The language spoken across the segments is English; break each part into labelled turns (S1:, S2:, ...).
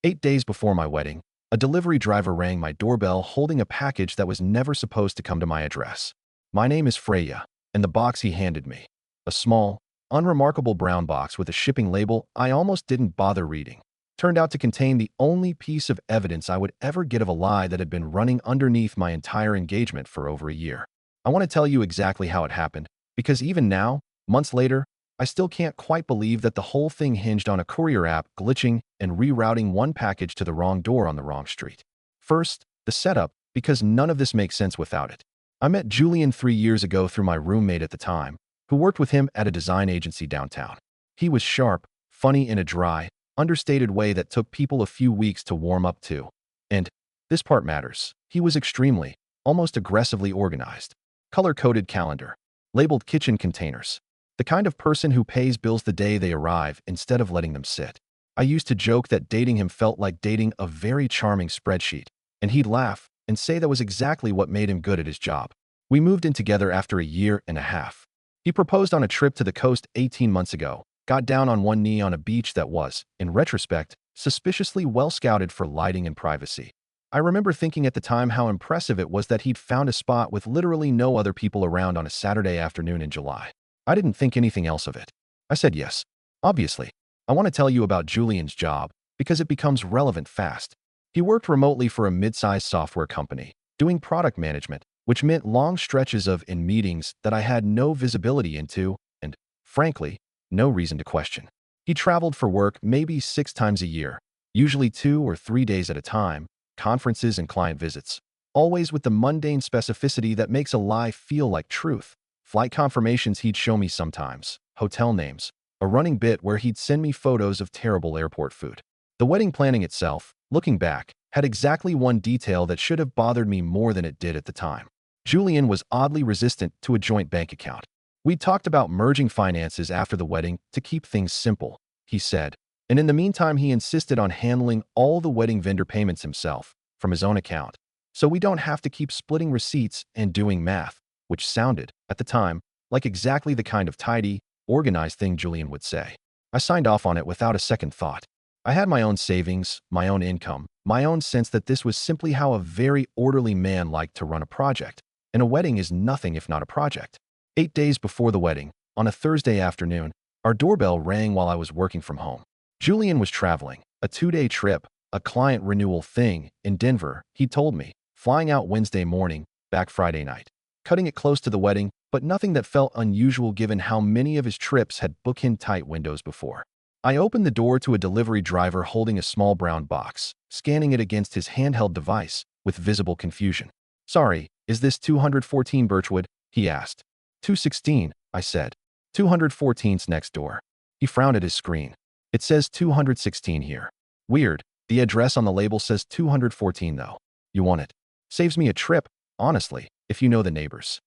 S1: 8 days before my wedding, a delivery driver rang my doorbell holding a package that was never supposed to come to my address. My name is Freya, and the box he handed me, a small, unremarkable brown box with a shipping label I almost didn't bother reading, turned out to contain the only piece of evidence I would ever get of a lie that had been running underneath my entire engagement for over a year. I want to tell you exactly how it happened, because even now, months later, I still can't quite believe that the whole thing hinged on a courier app glitching and rerouting one package to the wrong door on the wrong street. First, the setup, because none of this makes sense without it. I met Julian 3 years ago through my roommate at the time, who worked with him at a design agency downtown. He was sharp, funny in a dry, understated way that took people a few weeks to warm up to. And this part matters. He was extremely, almost aggressively organized. Color-coded calendar. Labeled kitchen containers. The kind of person who pays bills the day they arrive instead of letting them sit. I used to joke that dating him felt like dating a very charming spreadsheet, and he'd laugh and say that was exactly what made him good at his job. We moved in together after a year and a half. He proposed on a trip to the coast 18 months ago, got down on one knee on a beach that was, in retrospect, suspiciously well scouted for lighting and privacy. I remember thinking at the time how impressive it was that he'd found a spot with literally no other people around on a Saturday afternoon in July. I didn't think anything else of it. I said yes. Obviously, I want to tell you about Julian's job because it becomes relevant fast. He worked remotely for a mid-sized software company, doing product management, which meant long stretches of in meetings that I had no visibility into and, frankly, no reason to question. He traveled for work maybe 6 times a year, usually 2 or 3 days at a time, conferences and client visits, always with the mundane specificity that makes a lie feel like truth. Flight confirmations he'd show me sometimes, hotel names, a running bit where he'd send me photos of terrible airport food. The wedding planning itself, looking back, had exactly one detail that should have bothered me more than it did at the time. Julian was oddly resistant to a joint bank account. We talked about merging finances after the wedding to keep things simple, he said, and in the meantime he insisted on handling all the wedding vendor payments himself, from his own account, so we don't have to keep splitting receipts and doing math, which sounded, at the time, like exactly the kind of tidy, organized thing Julian would say. I signed off on it without a second thought. I had my own savings, my own income, my own sense that this was simply how a very orderly man liked to run a project, and a wedding is nothing if not a project. 8 days before the wedding, on a Thursday afternoon, our doorbell rang while I was working from home. Julian was traveling, a 2-day trip, a client renewal thing, in Denver, he told me, flying out Wednesday morning, back Friday night. Cutting it close to the wedding, but nothing that felt unusual given how many of his trips had bookend-tight windows before. I opened the door to a delivery driver holding a small brown box, scanning it against his handheld device, with visible confusion. "Sorry, is this 214 Birchwood?" he asked. "216, I said. 214's next door." He frowned at his screen. "It says 216 here." "Weird. The address on the label says 214 though. You want it? Saves me a trip, honestly, if you know the neighbors."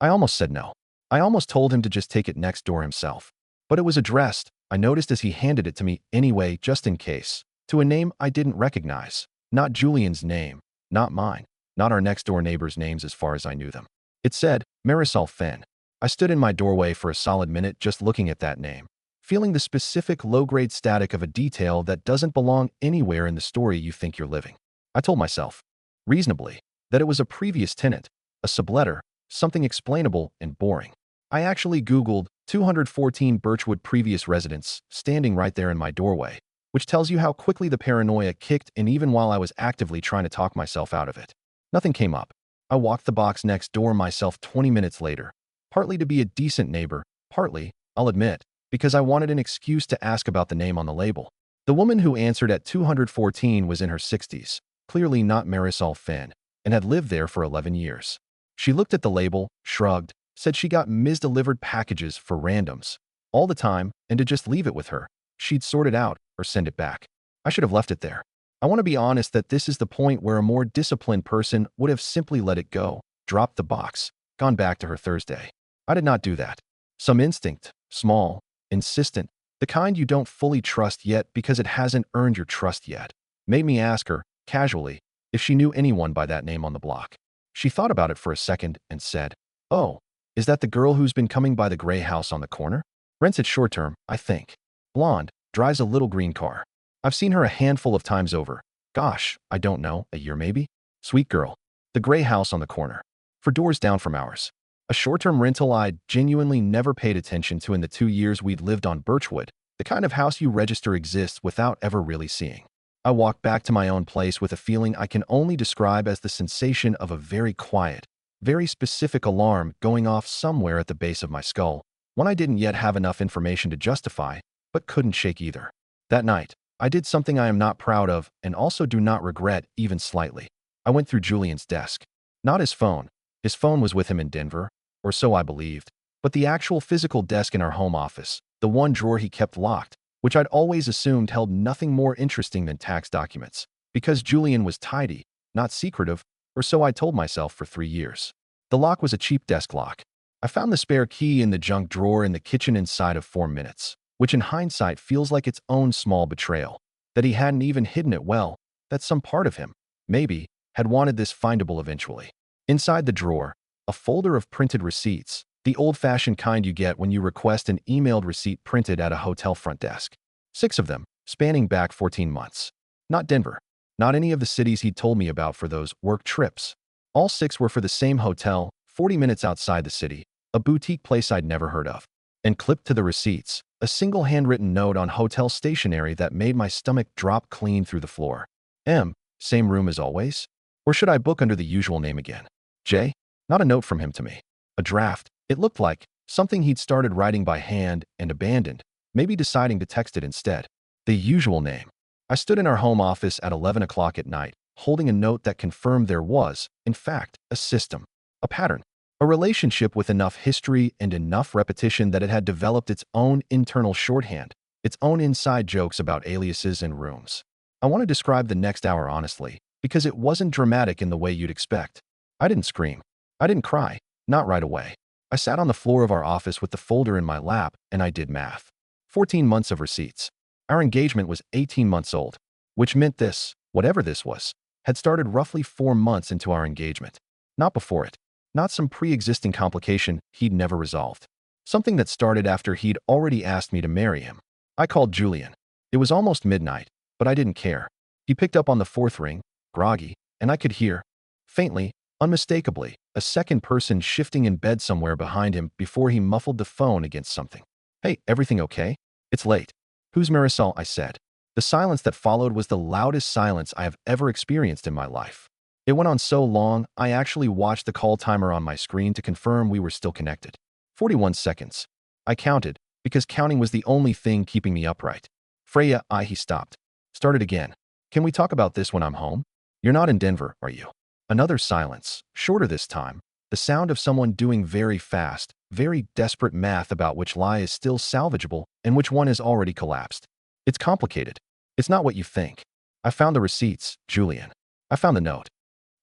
S1: I almost said no. I almost told him to just take it next door himself. But it was addressed, I noticed as he handed it to me anyway, just in case, to a name I didn't recognize. Not Julian's name, not mine, not our next-door neighbors' names as far as I knew them. It said, Marisol Fenn. I stood in my doorway for a solid minute just looking at that name, feeling the specific low-grade static of a detail that doesn't belong anywhere in the story you think you're living. I told myself, reasonably, that it was a previous tenant, a subletter, something explainable and boring. I actually Googled 214 Birchwood previous residents, standing right there in my doorway, which tells you how quickly the paranoia kicked in even while I was actively trying to talk myself out of it. Nothing came up. I walked the box next door myself 20 minutes later, partly to be a decent neighbor, partly, I'll admit, because I wanted an excuse to ask about the name on the label. The woman who answered at 214 was in her 60s, clearly not Marisol Fenn, and had lived there for 11 years. She looked at the label, shrugged, said she got misdelivered packages for randoms all the time and to just leave it with her. She'd sort it out or send it back. I should have left it there. I want to be honest that this is the point where a more disciplined person would have simply let it go, dropped the box, gone back to her Thursday. I did not do that. Some instinct, small, insistent, the kind you don't fully trust yet because it hasn't earned your trust yet, made me ask her, casually, if she knew anyone by that name on the block. She thought about it for a second and said, "Oh, is that the girl who's been coming by the gray house on the corner? Rents it short-term, I think. Blonde, drives a little green car." I've seen her a handful of times over. Gosh, I don't know, a year maybe? Sweet girl. The gray house on the corner. For doors down from ours. A short-term rental I'd genuinely never paid attention to in the 2 years we'd lived on Birchwood, the kind of house you register exists without ever really seeing. I walked back to my own place with a feeling I can only describe as the sensation of a very quiet, very specific alarm going off somewhere at the base of my skull, one I didn't yet have enough information to justify, but couldn't shake either. That night, I did something I am not proud of and also do not regret even slightly. I went through Julian's desk. Not his phone. His phone was with him in Denver, or so I believed, but the actual physical desk in our home office, the one drawer he kept locked, which I'd always assumed held nothing more interesting than tax documents, because Julian was tidy, not secretive, or so I told myself for 3 years. The lock was a cheap desk lock. I found the spare key in the junk drawer in the kitchen inside of 4 minutes, which in hindsight feels like its own small betrayal, that he hadn't even hidden it well, that some part of him, maybe, had wanted this findable eventually. Inside the drawer, a folder of printed receipts, the old-fashioned kind you get when you request an emailed receipt printed at a hotel front desk. 6 of them, spanning back 14 months. Not Denver. Not any of the cities he'd told me about for those work trips. All 6 were for the same hotel, 40 minutes outside the city, a boutique place I'd never heard of. And clipped to the receipts, a single handwritten note on hotel stationery that made my stomach drop clean through the floor. M. Same room as always? Or should I book under the usual name again? J. Not a note from him to me. A draft, it looked like, something he'd started writing by hand and abandoned, maybe deciding to text it instead. The usual name. I stood in our home office at 11 o'clock at night, holding a note that confirmed there was, in fact, a system, a pattern, a relationship with enough history and enough repetition that it had developed its own internal shorthand, its own inside jokes about aliases and rooms. I want to describe the next hour honestly, because it wasn't dramatic in the way you'd expect. I didn't scream. I didn't cry. Not right away. I sat on the floor of our office with the folder in my lap, and I did math. 14 months of receipts. Our engagement was 18 months old, which meant this, whatever this was, had started roughly 4 months into our engagement. Not before it. Not some pre-existing complication he'd never resolved. Something that started after he'd already asked me to marry him. I called Julian. It was almost midnight, but I didn't care. He picked up on the 4th ring, groggy, and I could hear, faintly, unmistakably, a second person shifting in bed somewhere behind him before he muffled the phone against something. Hey, everything okay? It's late. Who's Marisol? I said. The silence that followed was the loudest silence I have ever experienced in my life. It went on so long, I actually watched the call timer on my screen to confirm we were still connected. 41 seconds. I counted, because counting was the only thing keeping me upright. Freya, he stopped. Started again. Can we talk about this when I'm home? You're not in Denver, are you? Another silence, shorter this time. The sound of someone doing very fast, very desperate math about which lie is still salvageable and which one has already collapsed. It's complicated. It's not what you think. I found the receipts, Julian. I found the note.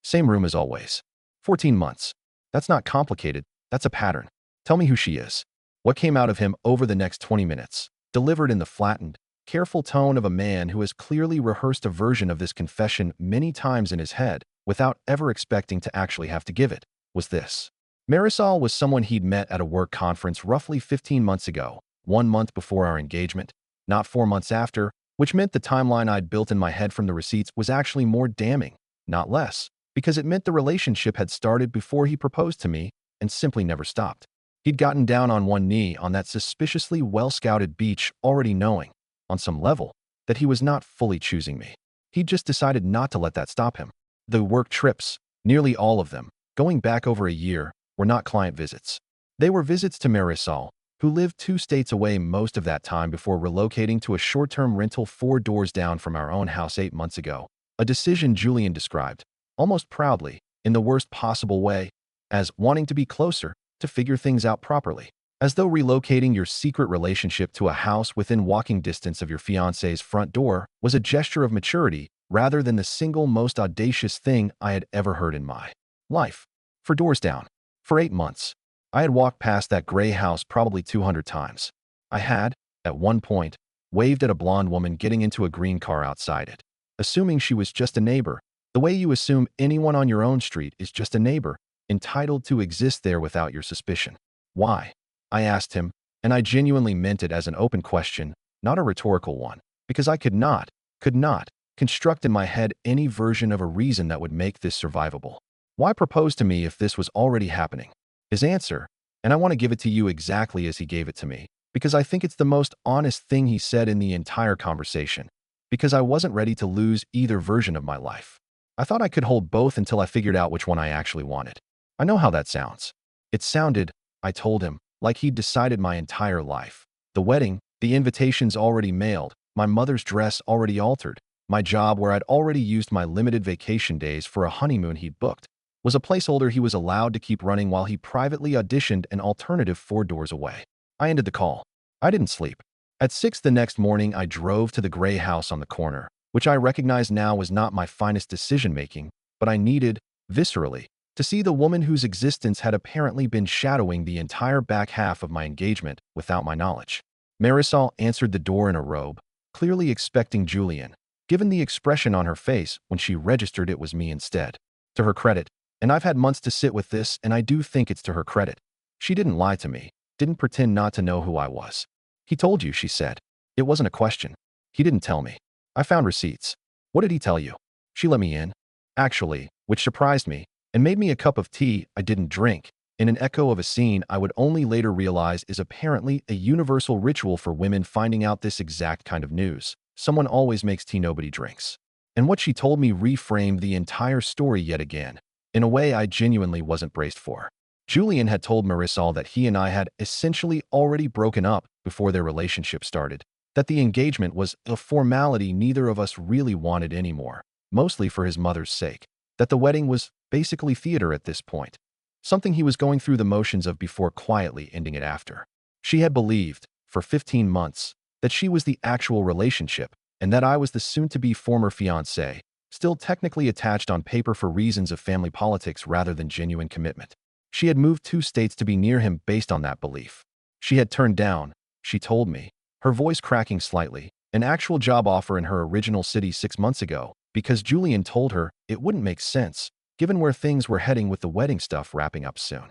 S1: Same room as always. 14 months. That's not complicated. That's a pattern. Tell me who she is. What came out of him over the next 20 minutes, delivered in the flattened, careful tone of a man who has clearly rehearsed a version of this confession many times in his head without ever expecting to actually have to give it, was this. Marisol was someone he'd met at a work conference roughly 15 months ago, 1 month before our engagement, not 4 months after, which meant the timeline I'd built in my head from the receipts was actually more damning, not less, because it meant the relationship had started before he proposed to me and simply never stopped. He'd gotten down on one knee on that suspiciously well-scouted beach already knowing, on some level, that he was not fully choosing me. He'd just decided not to let that stop him. The work trips, nearly all of them, going back over a year, were not client visits. They were visits to Marisol, who lived 2 states away most of that time before relocating to a short-term rental 4 doors down from our own house 8 months ago, a decision Julian described, almost proudly, in the worst possible way, as wanting to be closer, to figure things out properly. As though relocating your secret relationship to a house within walking distance of your fiancé's front door was a gesture of maturity rather than the single most audacious thing I had ever heard in my life. For doors down. For 8 months. I had walked past that gray house probably 200 times. I had, at one point, waved at a blonde woman getting into a green car outside it, assuming she was just a neighbor, the way you assume anyone on your own street is just a neighbor, entitled to exist there without your suspicion. Why? I asked him, and I genuinely meant it as an open question, not a rhetorical one, because I could not, could not construct in my head any version of a reason that would make this survivable. Why propose to me if this was already happening? His answer, and I want to give it to you exactly as he gave it to me, because I think it's the most honest thing he said in the entire conversation, because I wasn't ready to lose either version of my life. I thought I could hold both until I figured out which one I actually wanted. I know how that sounds. It sounded, I told him, like he'd decided my entire life. The wedding, the invitations already mailed, my mother's dress already altered, my job where I'd already used my limited vacation days for a honeymoon he'd booked, was a placeholder he was allowed to keep running while he privately auditioned an alternative 4 doors away. I ended the call. I didn't sleep. At 6 the next morning, I drove to the gray house on the corner, which I recognize now was not my finest decision-making, but I needed, viscerally, to see the woman whose existence had apparently been shadowing the entire back half of my engagement without my knowledge. Marisol answered the door in a robe, clearly expecting Julian, given the expression on her face when she registered it was me instead. To her credit, and I've had months to sit with this, and I do think it's to her credit, she didn't lie to me, didn't pretend not to know who I was. He told you, she said. It wasn't a question. He didn't tell me. I found receipts. What did he tell you? She let me in. Actually, which surprised me, and made me a cup of tea I didn't drink, in an echo of a scene I would only later realize is apparently a universal ritual for women finding out this exact kind of news. Someone always makes tea nobody drinks. And what she told me reframed the entire story yet again, in a way I genuinely wasn't braced for. Julian had told Marisol that he and I had essentially already broken up before their relationship started, that the engagement was a formality neither of us really wanted anymore, mostly for his mother's sake, that the wedding was basically theater at this point, something he was going through the motions of before quietly ending it after. She had believed, for 15 months, that she was the actual relationship, and that I was the soon-to-be former fiancé, still technically attached on paper for reasons of family politics rather than genuine commitment. She had moved 2 states to be near him based on that belief. She had turned down, she told me, her voice cracking slightly, an actual job offer in her original city 6 months ago, because Julian told her it wouldn't make sense, given where things were heading with the wedding stuff wrapping up soon.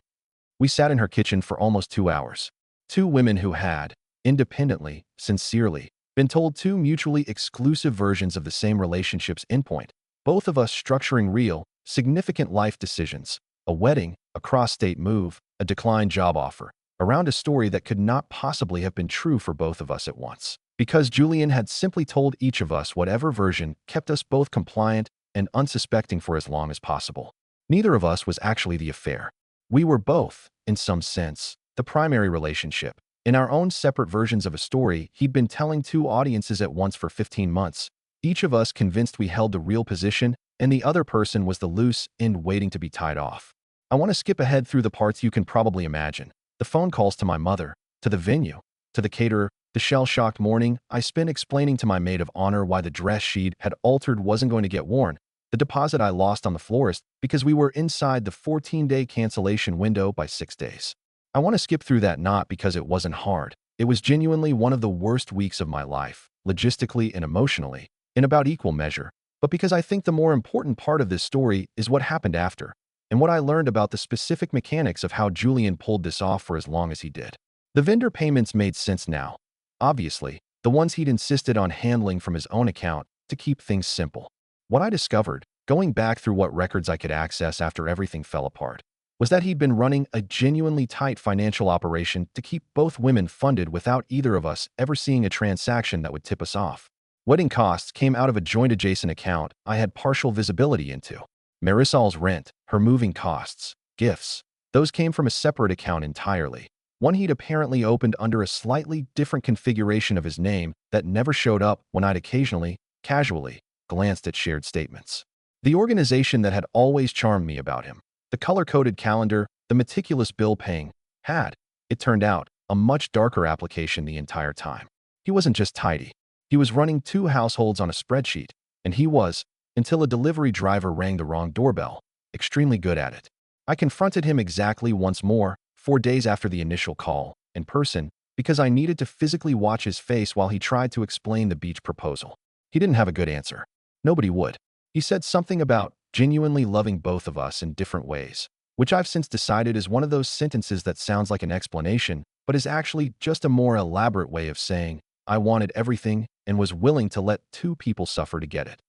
S1: We sat in her kitchen for almost 2 hours. 2 women who had, independently, sincerely, been told 2 mutually exclusive versions of the same relationship's endpoint, both of us structuring real, significant life decisions, a wedding, a cross-state move, a declined job offer, around a story that could not possibly have been true for both of us at once, because Julian had simply told each of us whatever version kept us both compliant and unsuspecting for as long as possible. Neither of us was actually the affair. We were both, in some sense, the primary relationship, in our own separate versions of a story he'd been telling 2 audiences at once for 15 months, each of us convinced we held the real position and the other person was the loose end waiting to be tied off. I want to skip ahead through the parts you can probably imagine. The phone calls to my mother, to the venue, to the caterer, the shell-shocked morning I spent explaining to my maid of honor why the dress she'd had altered wasn't going to get worn, the deposit I lost on the florist because we were inside the 14-day cancellation window by 6 days. I want to skip through that not because it wasn't hard. It was genuinely one of the worst weeks of my life, logistically and emotionally, in about equal measure, but because I think the more important part of this story is what happened after, and what I learned about the specific mechanics of how Julian pulled this off for as long as he did. The vendor payments made sense now. Obviously, the ones he'd insisted on handling from his own account to keep things simple. What I discovered, going back through what records I could access after everything fell apart, was that he'd been running a genuinely tight financial operation to keep both women funded without either of us ever seeing a transaction that would tip us off. Wedding costs came out of a joint adjacent account I had partial visibility into. Marisol's rent, her moving costs, gifts, those came from a separate account entirely, one he'd apparently opened under a slightly different configuration of his name that never showed up when I'd occasionally, casually, glanced at shared statements. The organization that had always charmed me about him, the color-coded calendar, the meticulous bill-paying, had, it turned out, a much darker application the entire time. He wasn't just tidy. He was running 2 households on a spreadsheet, and he was, until a delivery driver rang the wrong doorbell, extremely good at it. I confronted him exactly once more, 4 days after the initial call, in person, because I needed to physically watch his face while he tried to explain the beach proposal. He didn't have a good answer. Nobody would. He said something about genuinely loving both of us in different ways, which I've since decided is one of those sentences that sounds like an explanation, but is actually just a more elaborate way of saying, I wanted everything, and was willing to let two people suffer to get it.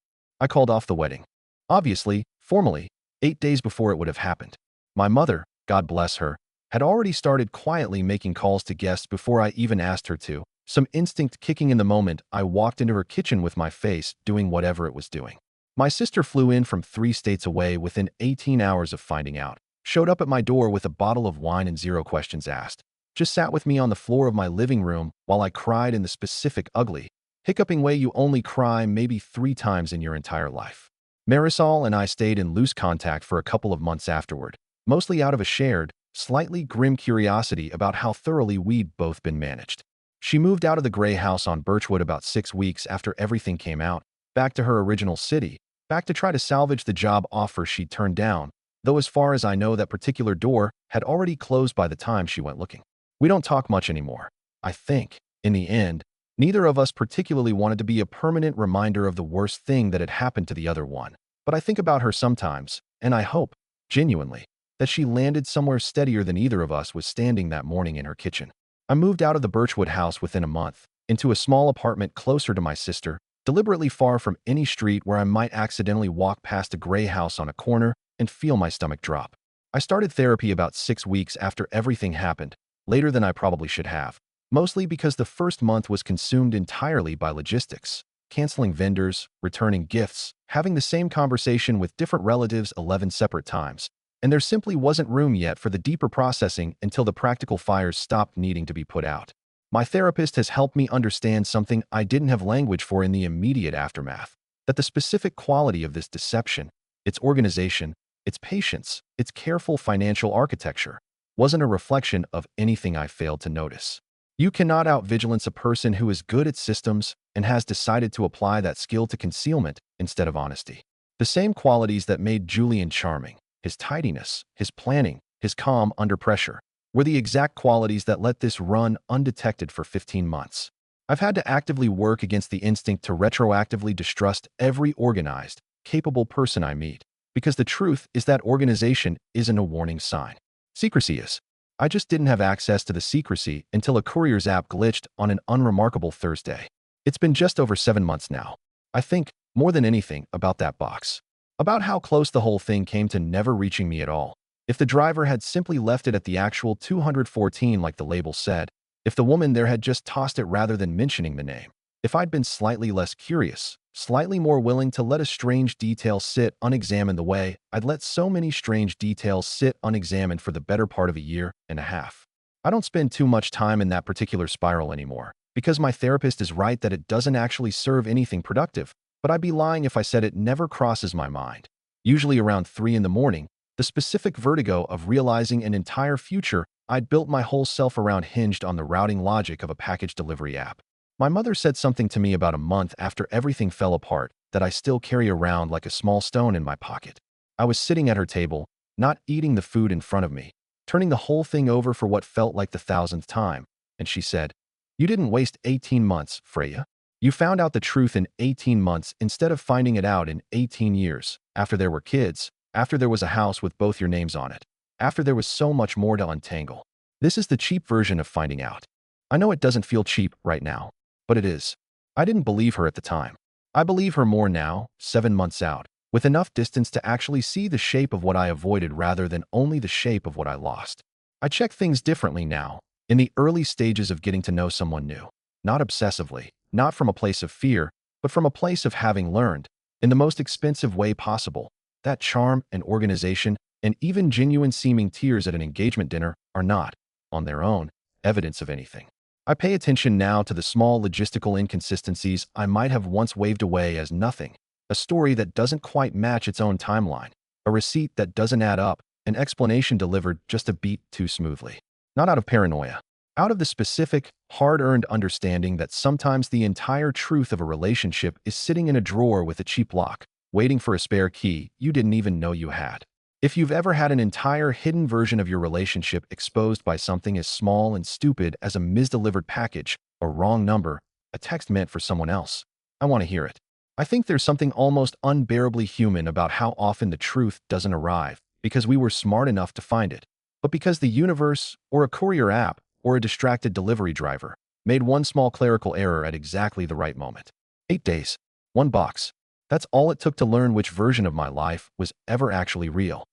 S1: I called off the wedding. Obviously, formally, 8 days before it would have happened. My mother, God bless her, had already started quietly making calls to guests before I even asked her to, some instinct kicking in the moment I walked into her kitchen with my face doing whatever it was doing. My sister flew in from 3 states away within 18 hours of finding out, showed up at my door with a bottle of wine and zero questions asked, just sat with me on the floor of my living room while I cried in the specific ugly, hiccuping way you only cry maybe 3 times in your entire life. Marisol and I stayed in loose contact for a couple of months afterward, mostly out of a shared, slightly grim curiosity about how thoroughly we'd both been managed. She moved out of the gray house on Birchwood about 6 weeks after everything came out, back to her original city, back to try to salvage the job offer she'd turned down, though as far as I know that particular door had already closed by the time she went looking. We don't talk much anymore. I think, in the end, neither of us particularly wanted to be a permanent reminder of the worst thing that had happened to the other one, but I think about her sometimes, and I hope, genuinely, that she landed somewhere steadier than either of us was standing that morning in her kitchen. I moved out of the Birchwood house within a month, into a small apartment closer to my sister, deliberately far from any street where I might accidentally walk past a gray house on a corner and feel my stomach drop. I started therapy about 6 weeks after everything happened, later than I probably should have, mostly because the first month was consumed entirely by logistics, canceling vendors, returning gifts, having the same conversation with different relatives 11 separate times, and there simply wasn't room yet for the deeper processing until the practical fires stopped needing to be put out. My therapist has helped me understand something I didn't have language for in the immediate aftermath, that the specific quality of this deception, its organization, its patience, its careful financial architecture, wasn't a reflection of anything I failed to notice. You cannot out-vigilance a person who is good at systems and has decided to apply that skill to concealment instead of honesty. The same qualities that made Julian charming, his tidiness, his planning, his calm under pressure, were the exact qualities that let this run undetected for 15 months. I've had to actively work against the instinct to retroactively distrust every organized, capable person I meet, because the truth is that organization isn't a warning sign. Secrecy is. I just didn't have access to the secrecy until a courier's app glitched on an unremarkable Thursday. It's been just over 7 months now. I think, more than anything, about that box. About how close the whole thing came to never reaching me at all. If the driver had simply left it at the actual 214 like the label said, if the woman there had just tossed it rather than mentioning the name, if I'd been slightly less curious, slightly more willing to let a strange detail sit unexamined the way I'd let so many strange details sit unexamined for the better part of a year and a half. I don't spend too much time in that particular spiral anymore, because my therapist is right that it doesn't actually serve anything productive, but I'd be lying if I said it never crosses my mind. Usually around 3 in the morning, the specific vertigo of realizing an entire future I'd built my whole self around hinged on the routing logic of a package delivery app. My mother said something to me about a month after everything fell apart that I still carry around like a small stone in my pocket. I was sitting at her table, not eating the food in front of me, turning the whole thing over for what felt like the 1000th time, and she said, "You didn't waste 18 months, Freya. You found out the truth in 18 months instead of finding it out in 18 years, after there were kids, after there was a house with both your names on it, after there was so much more to untangle. This is the cheap version of finding out. I know it doesn't feel cheap right now, but it is." I didn't believe her at the time. I believe her more now, 7 months out, with enough distance to actually see the shape of what I avoided rather than only the shape of what I lost. I check things differently now, in the early stages of getting to know someone new. Not obsessively, not from a place of fear, but from a place of having learned, in the most expensive way possible, that charm and organization and even genuine seeming tears at an engagement dinner are not, on their own, evidence of anything. I pay attention now to the small logistical inconsistencies I might have once waved away as nothing, a story that doesn't quite match its own timeline, a receipt that doesn't add up, an explanation delivered just a beat too smoothly. Not out of paranoia. Out of the specific, hard-earned understanding that sometimes the entire truth of a relationship is sitting in a drawer with a cheap lock, waiting for a spare key you didn't even know you had. If you've ever had an entire hidden version of your relationship exposed by something as small and stupid as a misdelivered package, a wrong number, a text meant for someone else, I want to hear it. I think there's something almost unbearably human about how often the truth doesn't arrive because we were smart enough to find it, but because the universe, or a courier app, or a distracted delivery driver, Made one small clerical error at exactly the right moment. 8 days. One box. That's all it took to learn which version of my life was ever actually real.